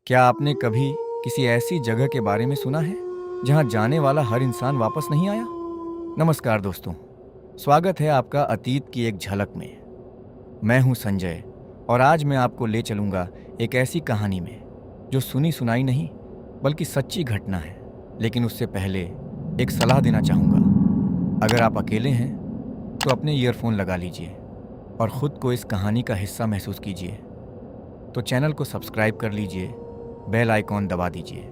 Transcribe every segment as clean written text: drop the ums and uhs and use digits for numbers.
क्या आपने कभी किसी ऐसी जगह के बारे में सुना है जहां जाने वाला हर इंसान वापस नहीं आया? नमस्कार दोस्तों, स्वागत है आपका अतीत की एक झलक में। मैं हूं संजय और आज मैं आपको ले चलूंगा एक ऐसी कहानी में जो सुनी सुनाई नहीं बल्कि सच्ची घटना है। लेकिन उससे पहले एक सलाह देना चाहूँगा। अगर आप अकेले हैं तो अपने ईयरफोन लगा लीजिए और ख़ुद को इस कहानी का हिस्सा महसूस कीजिए। तो चैनल को सब्सक्राइब कर लीजिए, बेल आइकॉन दबा दीजिए,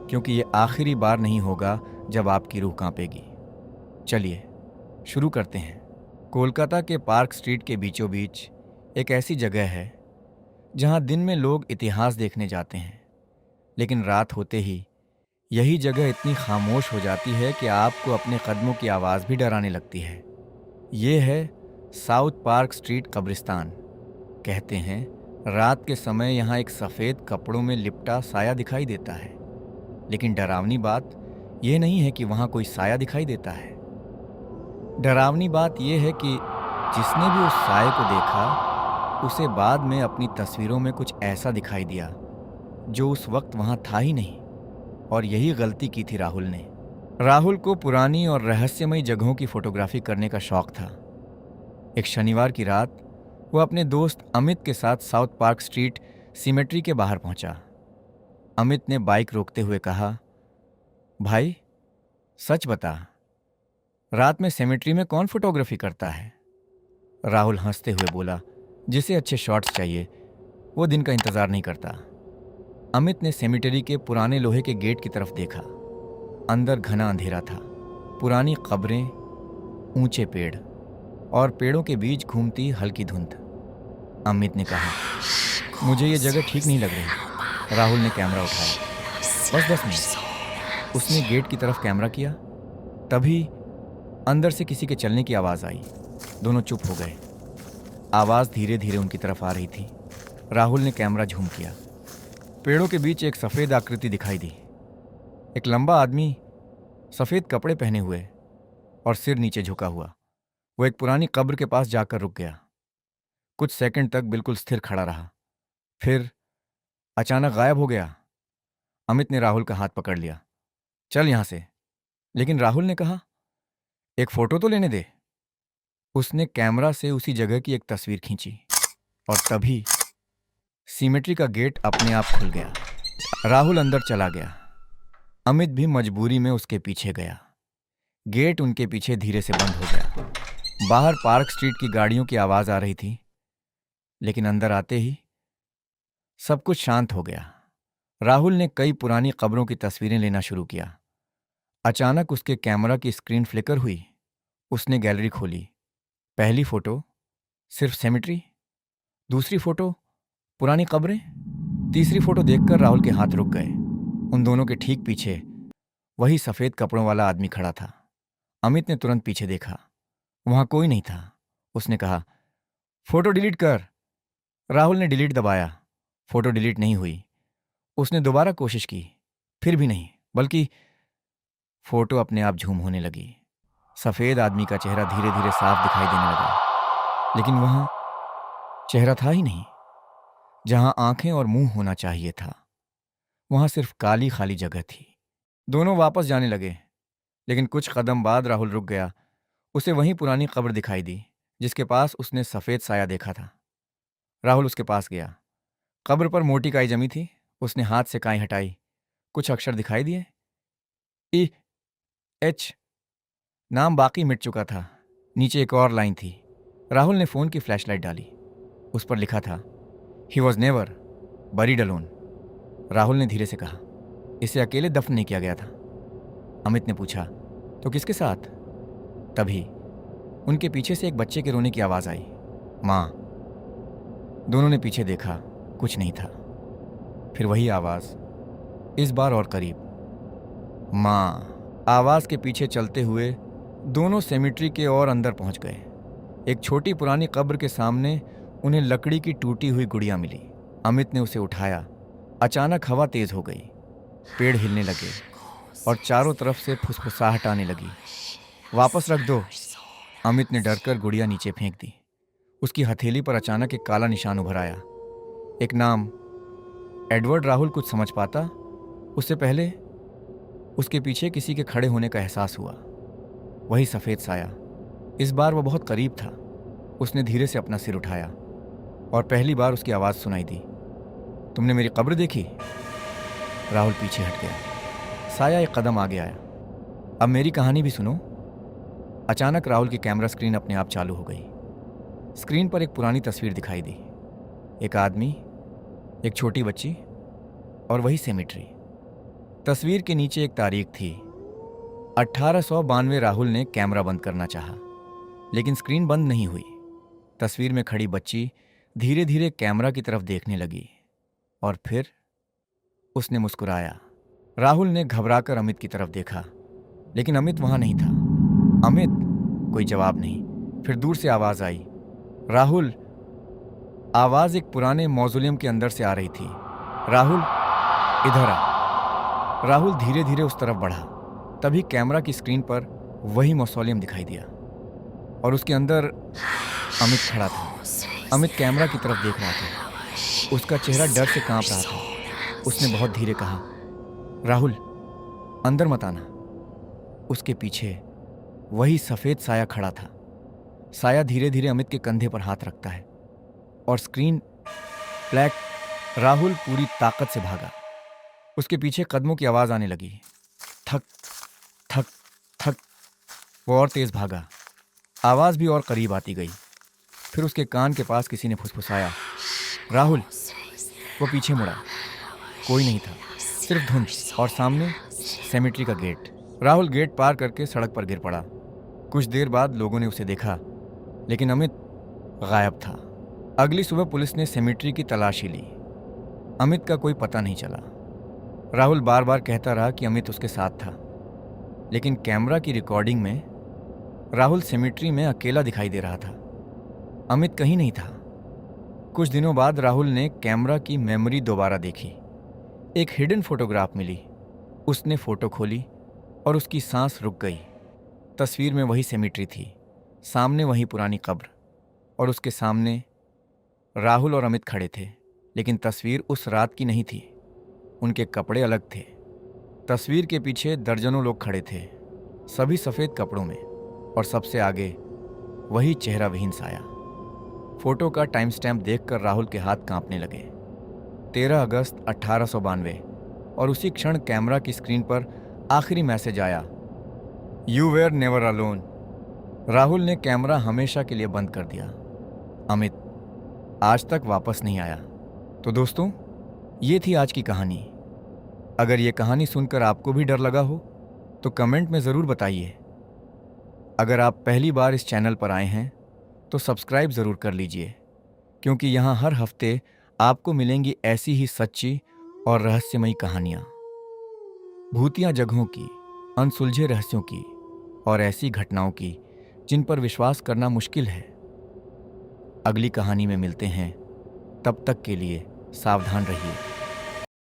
क्योंकि ये आखिरी बार नहीं होगा जब आपकी रूह कांपेगी। चलिए शुरू करते हैं। कोलकाता के पार्क स्ट्रीट के बीचों बीच एक ऐसी जगह है जहां दिन में लोग इतिहास देखने जाते हैं, लेकिन रात होते ही यही जगह इतनी खामोश हो जाती है कि आपको अपने कदमों की आवाज़ भी डराने लगती है। ये है साउथ पार्क स्ट्रीट कब्रिस्तान। कहते हैं रात के समय यहाँ एक सफ़ेद कपड़ों में लिपटा साया दिखाई देता है, लेकिन डरावनी बात यह नहीं है कि वहाँ कोई साया दिखाई देता है। डरावनी बात यह है कि जिसने भी उस साये को देखा उसे बाद में अपनी तस्वीरों में कुछ ऐसा दिखाई दिया जो उस वक्त वहाँ था ही नहीं। और यही गलती की थी राहुल ने। राहुल को पुरानी और रहस्यमयी जगहों की फोटोग्राफी करने का शौक था। एक शनिवार की रात वो अपने दोस्त अमित के साथ साउथ पार्क स्ट्रीट सिमेट्री के बाहर पहुंचा। अमित ने बाइक रोकते हुए कहा, भाई सच बता, रात में सिमेट्री में कौन फोटोग्राफी करता है? राहुल हंसते हुए बोला, जिसे अच्छे शॉट्स चाहिए वो दिन का इंतजार नहीं करता। अमित ने सेमेटरी के पुराने लोहे के गेट की तरफ देखा। अंदर घना अंधेरा था, पुरानी कब्रें, ऊंचे पेड़ और पेड़ों के बीच घूमती हल्की धुंध। अमित ने कहा, मुझे ये जगह ठीक नहीं लग रही। राहुल ने कैमरा उठाया। बस 10 मिनट। उसने गेट की तरफ कैमरा किया। तभी अंदर से किसी के चलने की आवाज़ आई। दोनों चुप हो गए। आवाज़ धीरे धीरे उनकी तरफ आ रही थी। राहुल ने कैमरा झूम किया। पेड़ों के बीच एक सफ़ेद आकृति दिखाई दी। एक लंबा आदमी, सफ़ेद कपड़े पहने हुए और सिर नीचे झुका हुआ। वो एक पुरानी कब्र के पास जाकर रुक गया। कुछ सेकंड तक बिल्कुल स्थिर खड़ा रहा, फिर अचानक गायब हो गया। अमित ने राहुल का हाथ पकड़ लिया। चल यहाँ से। लेकिन राहुल ने कहा, एक फ़ोटो तो लेने दे। उसने कैमरा से उसी जगह की एक तस्वीर खींची और तभी सिमेट्री का गेट अपने आप खुल गया। राहुल अंदर चला गया। अमित भी मजबूरी में उसके पीछे गया। गेट उनके पीछे धीरे से बंद हो गया। बाहर पार्क स्ट्रीट की गाड़ियों की आवाज़ आ रही थी, लेकिन अंदर आते ही सब कुछ शांत हो गया। राहुल ने कई पुरानी कब्रों की तस्वीरें लेना शुरू किया। अचानक उसके कैमरा की स्क्रीन फ्लिकर हुई। उसने गैलरी खोली। पहली फोटो सिर्फ सेमेट्री, दूसरी फोटो पुरानी कब्रें, तीसरी फोटो देखकर राहुल के हाथ रुक गए। उन दोनों के ठीक पीछे वही सफ़ेद कपड़ों वाला आदमी खड़ा था। अमित ने तुरंत पीछे देखा। वहाँ कोई नहीं था। उसने कहा, फोटो डिलीट कर। राहुल ने डिलीट दबाया। फोटो डिलीट नहीं हुई। उसने दोबारा कोशिश की, फिर भी नहीं, बल्कि फोटो अपने आप झूम होने लगी। सफ़ेद आदमी का चेहरा धीरे धीरे साफ दिखाई देने लगा, लेकिन वहाँ चेहरा था ही नहीं। जहाँ आंखें और मुंह होना चाहिए था, वहाँ सिर्फ काली खाली जगह थी। दोनों वापस जाने लगे, लेकिन कुछ कदम बाद राहुल रुक गया। उसे वहीं पुरानी कब्र दिखाई दी जिसके पास उसने सफ़ेद साया देखा था। राहुल उसके पास गया। कब्र पर मोटी काई जमी थी। उसने हाथ से काई हटाई। कुछ अक्षर दिखाई दिए। EH। नाम बाकी मिट चुका था। नीचे एक और लाइन थी। राहुल ने फ़ोन की फ्लैशलाइट डाली। उस पर लिखा था, he was never buried alone. Rahul ने धीरे से कहा, इसे अकेले दफन नहीं किया गया था। अमित ने पूछा, तो किसके साथ? तभी उनके पीछे से एक बच्चे के रोने की आवाज़ आई, माँ। दोनों ने पीछे देखा, कुछ नहीं था। फिर वही आवाज़, इस बार और करीब, माँ। आवाज़ के पीछे चलते हुए दोनों सेमेट्री के और अंदर पहुंच गए। एक छोटी पुरानी कब्र के सामने उन्हें लकड़ी की टूटी हुई गुड़िया मिली। अमित ने उसे उठाया। अचानक हवा तेज हो गई, पेड़ हिलने लगे और चारों तरफ से फुसफुसाहट आने लगी। वापस रख दो। अमित ने डरकर गुड़िया नीचे फेंक दी। उसकी हथेली पर अचानक एक काला निशान उभर आया। एक नाम, एडवर्ड राहुल कुछ समझ पाता उससे पहले उसके पीछे किसी के खड़े होने का एहसास हुआ। वही सफ़ेद साया। इस बार वो बहुत करीब था। उसने धीरे से अपना सिर उठाया और पहली बार उसकी आवाज़ सुनाई दी, तुमने मेरी कब्र देखी? राहुल पीछे हट गया। साया एक कदम आगे आया। अब मेरी कहानी भी सुनो। अचानक राहुल की कैमरा स्क्रीन अपने आप चालू हो गई। स्क्रीन पर एक पुरानी तस्वीर दिखाई दी। एक आदमी, एक छोटी बच्ची और वही सेमेट्री। तस्वीर के नीचे एक तारीख थी 1892। राहुल ने कैमरा बंद करना चाहा, लेकिन स्क्रीन बंद नहीं हुई। तस्वीर में खड़ी बच्ची धीरे धीरे कैमरा की तरफ देखने लगी और फिर उसने मुस्कुराया। राहुल ने घबराकर अमित की तरफ देखा, लेकिन अमित वहां नहीं था। अमित, कोई जवाब नहीं। फिर दूर से आवाज आई, राहुल। आवाज एक पुराने मौजूलियम के अंदर से आ रही थी। राहुल, इधर आ। राहुल धीरे धीरे उस तरफ बढ़ा। तभी कैमरा की स्क्रीन पर वही मौसोलियम दिखाई दिया और उसके अंदर अमित खड़ा था। अमित कैमरा की तरफ देख रहा था। उसका चेहरा डर से कांप रहा था। उसने बहुत धीरे कहा, राहुल, अंदर मत आना। उसके पीछे वही सफेद साया खड़ा था। साया धीरे धीरे अमित के कंधे पर हाथ रखता है और स्क्रीन ब्लैक। राहुल पूरी ताकत से भागा। उसके पीछे कदमों की आवाज आने लगी, थक थक थक। वो और तेज भागा। आवाज भी और करीब आती गई। फिर उसके कान के पास किसी ने फुसफुसाया, राहुल। वो पीछे मुड़ा। कोई नहीं था, सिर्फ धुंध और सामने सेमेट्री का गेट। राहुल गेट पार करके सड़क पर गिर पड़ा। कुछ देर बाद लोगों ने उसे देखा, लेकिन अमित गायब था। अगली सुबह पुलिस ने सेमेट्री की तलाशी ली। अमित का कोई पता नहीं चला। राहुल बार बार कहता रहा कि अमित उसके साथ था, लेकिन कैमरा की रिकॉर्डिंग में राहुल सेमेट्री में अकेला दिखाई दे रहा था। अमित कहीं नहीं था। कुछ दिनों बाद राहुल ने कैमरा की मेमोरी दोबारा देखी। एक हिडन फोटोग्राफ मिली। उसने फोटो खोली और उसकी सांस रुक गई। तस्वीर में वही सेमेट्री थी, सामने वही पुरानी कब्र और उसके सामने राहुल और अमित खड़े थे। लेकिन तस्वीर उस रात की नहीं थी। उनके कपड़े अलग थे। तस्वीर के पीछे दर्जनों लोग खड़े थे, सभी सफ़ेद कपड़ों में, और सबसे आगे वही चेहरा विहीन साया। फोटो का टाइम स्टैम्प देखकर राहुल के हाथ कांपने लगे। 13 अगस्त 1892। और उसी क्षण कैमरा की स्क्रीन पर आखिरी मैसेज आया, you were never alone. Rahul ने कैमरा हमेशा के लिए बंद कर दिया। अमित आज तक वापस नहीं आया। तो दोस्तों, ये थी आज की कहानी। अगर ये कहानी सुनकर आपको भी डर लगा हो तो कमेंट में ज़रूर बताइए। अगर आप पहली बार इस चैनल पर आए हैं तो सब्सक्राइब ज़रूर कर लीजिए, क्योंकि यहाँ हर हफ्ते आपको मिलेंगी ऐसी ही सच्ची और रहस्यमयी कहानियाँ, भूतिया जगहों की, अनसुलझे रहस्यों की और ऐसी घटनाओं की जिन पर विश्वास करना मुश्किल है। अगली कहानी में मिलते हैं। तब तक के लिए सावधान रहिए।